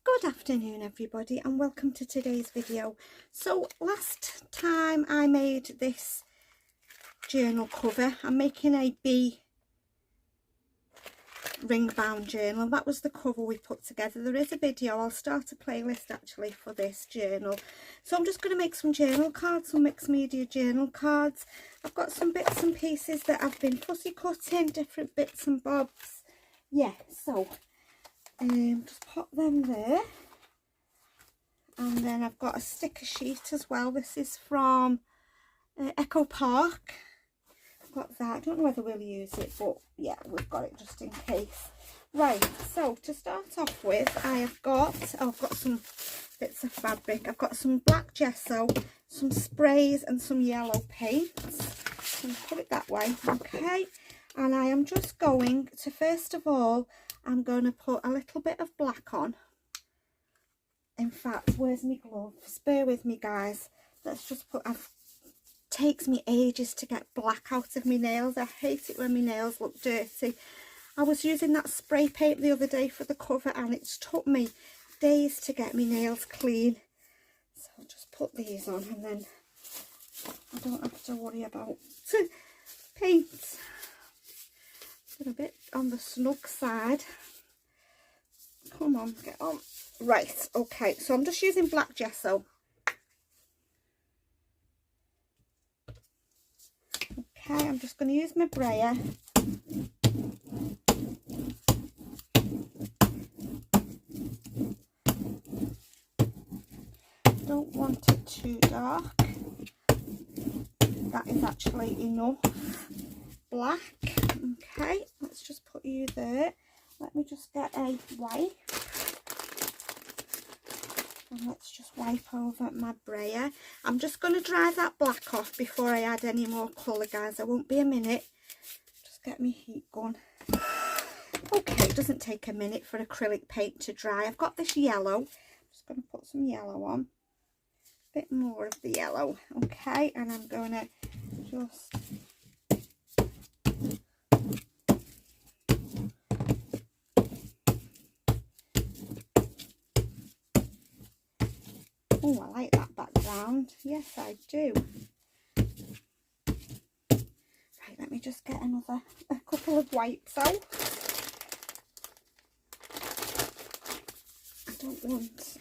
Good afternoon everybody, and welcome to today's video. So last time I made this journal cover, I'm making a bee ring bound journal. That was the cover we put together. There is a video, I'll start a playlist actually for this journal. So I'm just going to make some journal cards, some mixed media journal cards. I've got some bits and pieces that I've been fussy cutting, different bits and bobs. Yeah, so just pop them there. And then I've got a sticker sheet as well. This is from Echo Park. I've got that. I don't know whether we'll use it, but yeah, we've got it just in case. Right, so to start off with, I've got some bits of fabric. I've got some black gesso, some sprays and some yellow paints. I'm going to put it that way, okay? And I am just going to, first of all, I'm going to put a little bit of black on. In fact, where's my gloves? Bear with me, guys. Let's just put... takes me ages to get black out of my nails. I hate it when my nails look dirty. I was using that spray paint the other day for the cover and it's took me days to get my nails clean. So I'll just put these on and then I don't have to worry about paint. Get a bit on the snug side. Come on, get on. Right, okay, so I'm just using black gesso. Okay, I'm just going to use my brayer. Don't want it too dark. That is actually enough black. Okay, let's just put you there. Let me just get a wipe. And let's just wipe over my brayer. I'm just going to dry that black off before I add any more colour, guys. I won't be a minute. Just get my heat gun. Okay, it doesn't take a minute for acrylic paint to dry. I've got this yellow. I'm just going to put some yellow on. A bit more of the yellow. Okay, and I'm going to just... Oh, I like that background. Yes, I do. Right, let me just get a couple of wipes out. I don't want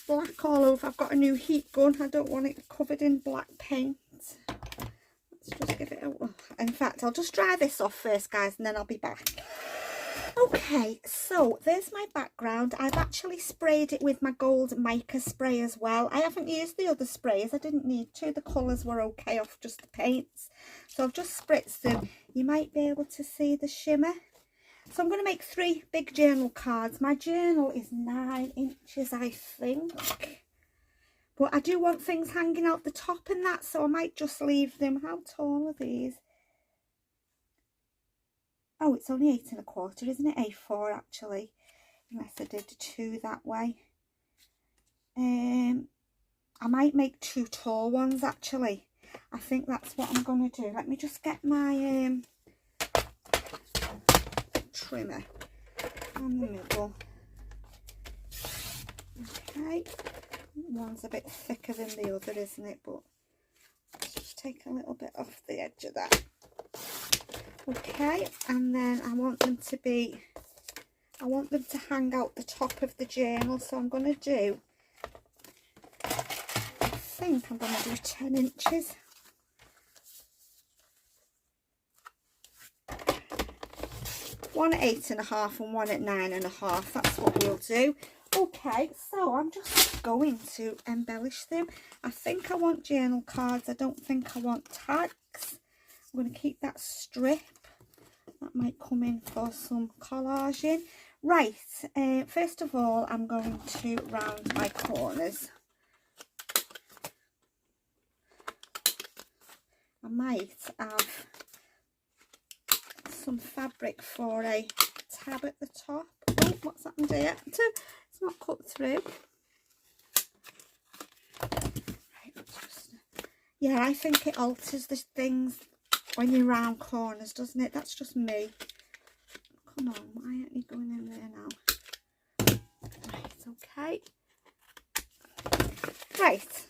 black all over. I've got a new heat gun. I don't want it covered in black paint. Let's just give it a... In fact, I'll just dry this off first, guys, and then I'll be back. Okay, so there's my background. I've actually sprayed it with my gold mica spray as well. I haven't used the other sprays. I didn't need to. The colours were okay off just the paints. So I've just spritzed them. You might be able to see the shimmer. So I'm going to make 3 big journal cards. My journal is 9 inches, I think. But I do want things hanging out the top and that, so I might just leave them. How tall are these? Oh, it's only 8 1/4, isn't it? A4 actually, unless I did 2 that way. I might make 2 tall ones actually. I think that's what I'm going to do. Let me just get my trimmer on the middle. Okay, one's a bit thicker than the other, isn't it? But let's just take a little bit off the edge of that. Okay, and then I want them to hang out the top of the journal, so I'm going to do, I think I'm going to do 10 inches. One at 8 1/2 and one at 9 1/2, that's what we'll do. Okay, so I'm just going to embellish them. I think I want journal cards, I don't think I want tags. I'm going to keep that strip. That might come in for some collaging. Right, first of all, I'm going to round my corners. I might have some fabric for a tab at the top. Oh, what's happened here? It's not cut through. Right, yeah, I think it alters the things when you round corners, doesn't it? That's just me. Come on, why aren't you going in there now? Okay. Right.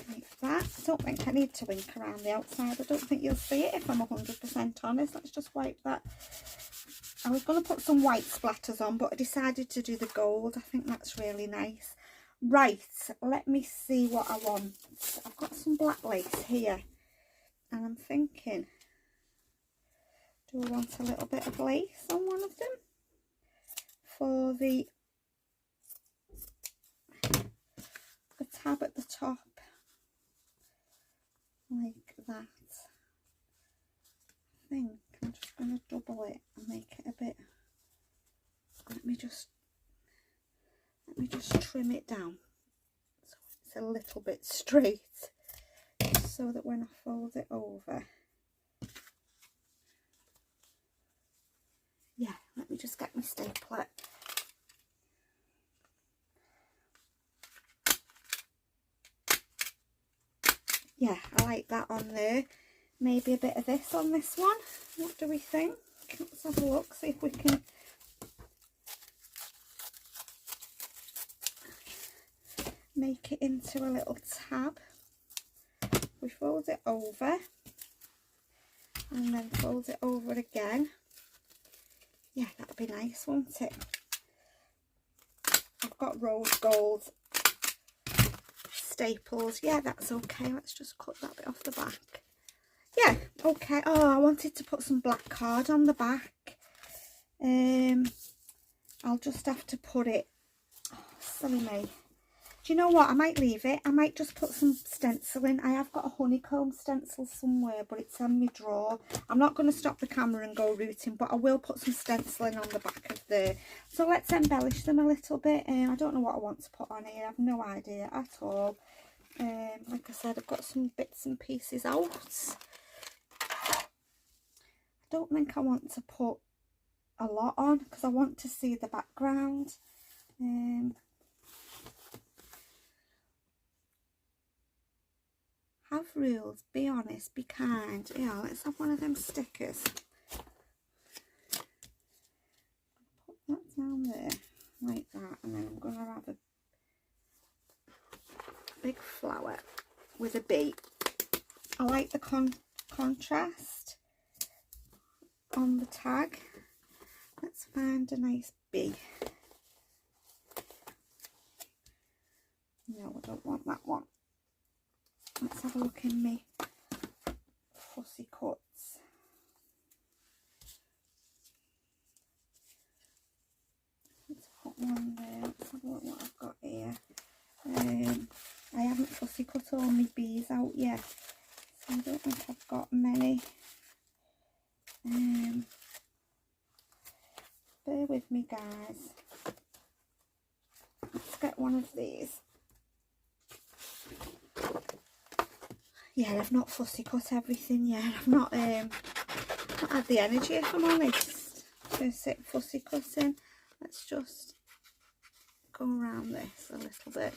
Like that. I don't think I need to wink around the outside. I don't think you'll see it if I'm 100% honest. Let's just wipe that. I was going to put some white splatters on, but I decided to do the gold. I think that's really nice. Right, let me see what I want. I've got some black lace here, and I'm thinking, do I want a little bit of lace on one of them for the tab at the top, like that? I think I'm just going to double it and make it a bit, let me just trim it down so it's a little bit straight, so that when I fold it over, yeah, let me just get my stapler. Yeah, I like that on there. Maybe a bit of this on this one. What do we think? Let's have a look, see if we can make it into a little tab. We fold it over and then fold it over again. Yeah, that'd be nice, won't it? I've got rose gold staples. Yeah, that's okay. Let's just cut that bit off the back. Yeah, okay. Oh, I wanted to put some black card on the back. I'll just have to put it, oh, silly me. Do you know what? I might leave it. I might just put some stenciling. I have got a honeycomb stencil somewhere, but it's in my drawer. I'm not going to stop the camera and go rooting, but I will put some stenciling on the back of there. So let's embellish them a little bit. I don't know what I want to put on here. I have no idea at all. Like I said, I've got some bits and pieces out. I don't think I want to put a lot on because I want to see the background. Have rules, be honest, be kind. Yeah, let's have one of them stickers. Put that down there like that, and then I'm going to have a big flower with a bee. I like the contrast on the tag. Let's find a nice bee. No, I don't want that one. Let's have a look in me fussy cuts. Let's put one there. Let's have a look what I've got here. I haven't fussy cut all my bees out yet, so I don't think I've got many. Bear with me, guys. Let's get one of these. Yeah, I've not fussy cut everything yet. I've not had the energy, if I'm honest, to sit fussy cutting. Let's just go around this a little bit.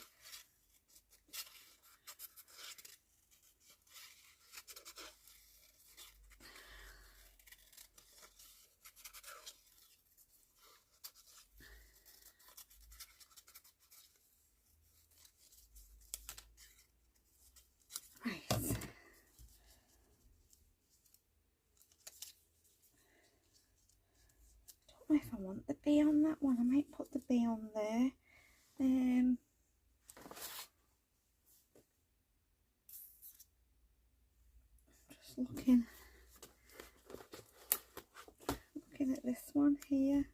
If I want the bee on that one, I might put the bee on there. Just looking at this one here.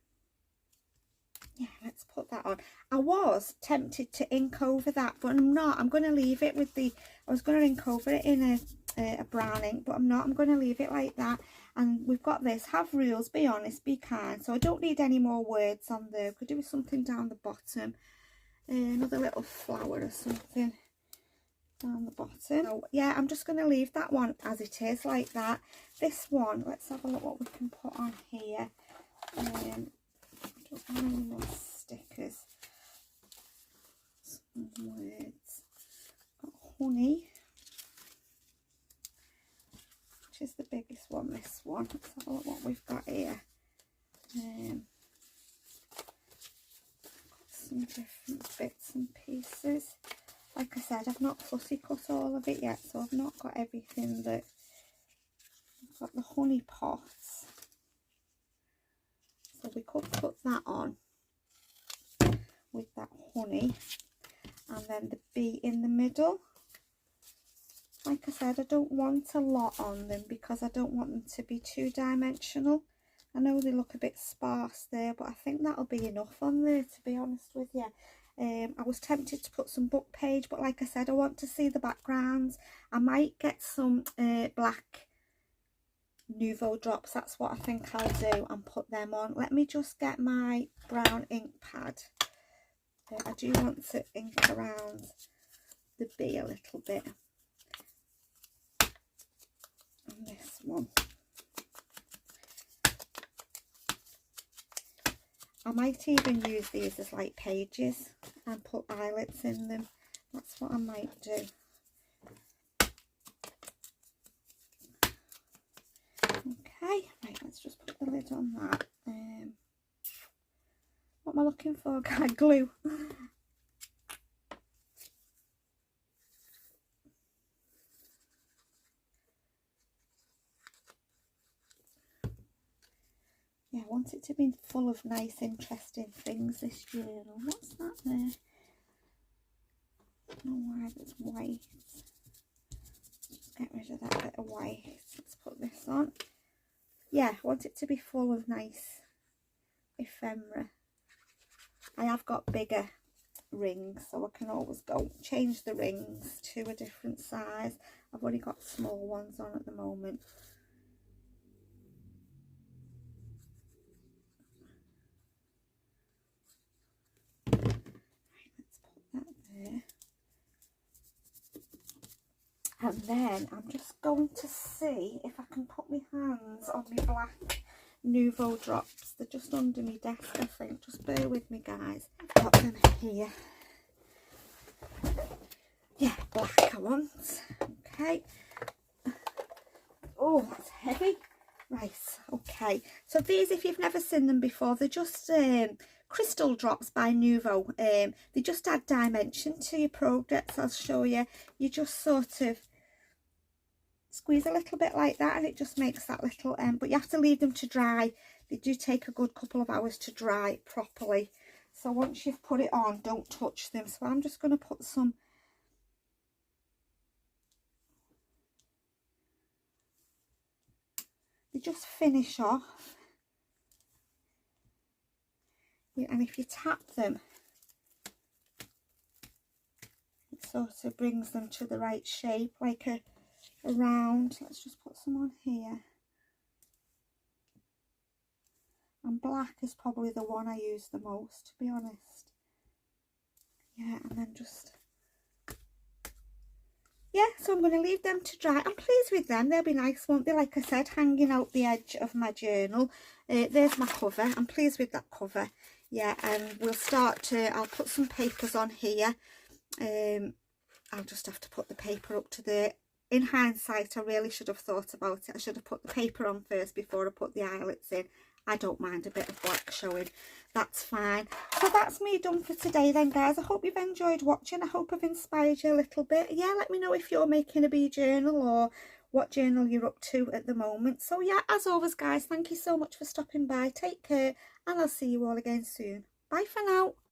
Yeah, let's put that on. I was tempted to ink over that, but I'm not. I'm going to leave it with the, I was going to ink over it in a brown ink, but I'm not. I'm going to leave it like that. And we've got this, have rules, be honest, be kind. So I don't need any more words on there. Could do with something down the bottom. Another little flower or something down the bottom. So yeah, I'm just going to leave that one as it is, like that. This one, let's have a look what we can put on here. I don't want any more stickers. Some words. Got honey, which is the biggest one, this one. Let's have a look what we've got here. Got some different bits and pieces. Like I said, I've not fussy cut all of it yet, so I've not got everything that... I've got the honey pots. So we could put that on with that honey. And then the bee in the middle. Like I said, I don't want a lot on them because I don't want them to be two-dimensional. I know they look a bit sparse there, but I think that'll be enough on there, to be honest with you. I was tempted to put some book page, but like I said, I want to see the backgrounds. I might get some black Nuvo drops, that's what I think I'll do, and put them on. Let me just get my brown ink pad. I do want to ink around the bee a little bit. And this one. I might even use these as like pages and put eyelets in them. That's what I might do. Okay, right, let's just put the lid on that. What am I looking for, guys? Glue. Yeah, I want it to be full of nice, interesting things, this journal. What's that there? I don't know why that's white. Just get rid of that bit of white. Let's put this on. Yeah, I want it to be full of nice ephemera. I have got bigger rings, so I can always go change the rings to a different size. I've only got small ones on at the moment. And then I'm just going to see if I can put my hands on my black Nuvo drops. They're just under my desk, I think. Just bear with me, guys. I've got them here. Yeah, black I want. Okay. Oh, that's heavy. Right, okay. So these, if you've never seen them before, they're just crystal drops by Nuvo. They just add dimension to your projects. I'll show you. You just sort of squeeze a little bit like that and it just makes that little but you have to leave them to dry. They do take a good couple of hours to dry properly, so once you've put it on, don't touch them. So I'm just going to put some they just finish off. Yeah, and if you tap them, it sort of brings them to the right shape, like a round. Let's just put some on here. And black is probably the one I use the most, to be honest. Yeah, and then just... yeah, so I'm going to leave them to dry. I'm pleased with them. They'll be nice, won't they? Like I said, hanging out the edge of my journal. There's my cover. I'm pleased with that cover. Yeah, and we'll start to... I'll put some papers on here. I'll just have to put the paper up to the... In hindsight, I really should have thought about it. I should have put the paper on first before I put the eyelets in. I don't mind a bit of black showing. That's fine. So that's me done for today then, guys. I hope you've enjoyed watching. I hope I've inspired you a little bit. Yeah, let me know if you're making a bee journal or what journal you're up to at the moment. So yeah, as always, guys, thank you so much for stopping by. Take care, and I'll see you all again soon. Bye for now.